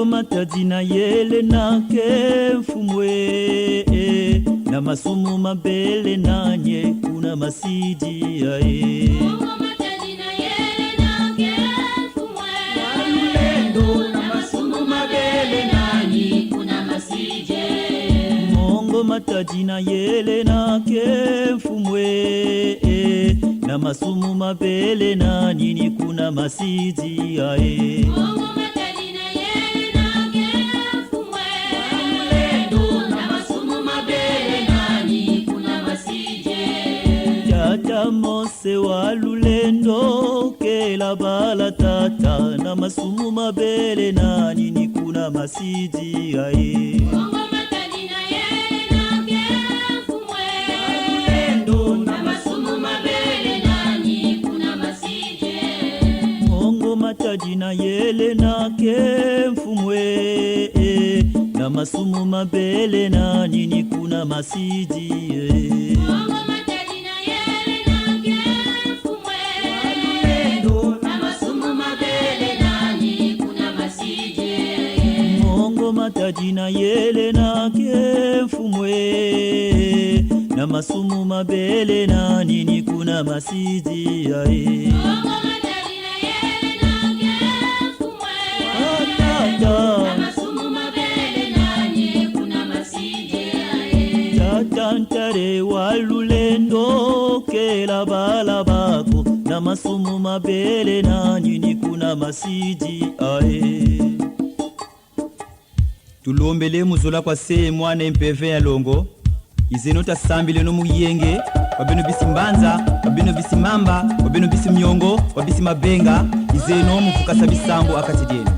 Mongo matadina yele na kemfumwe na masumu mabele nanye kuna masidi yae. Mongo matadina yele na kemfumwe walulendo na masumu mabele nanye kuna masidi. Mongo matadina yele na kemfumwe na masumu mabele nanye ni kuna masidi yae. Mose walulendo kela bala tata na masumu mabele nani ni kuna masidi ae. Mongo matadina yele na kemfumwe walulendo na masumu mabele nani kuna masidi. Mongo matadina yele na kemfumwe na masumu mabele nani ni kuna masidi ae. Matadina yele na kemfumwe na masumu mabele nani ni kuna masidi yae. Mongo matadina yele na kemfumwe na masumu mabele nani kuna masidi yae. Tatantare walulendo kela bala bako na masumu mabele nani ni kuna masidi yae. Tulombele muzola kwa se mwana mpeve ya longo izeno tasambile no mu Yengue wabeno bisi mbanza wabeno bisi mamba wabeno bisi myongo wabisi mabenga izeno mufukasa bisambo akatijeni.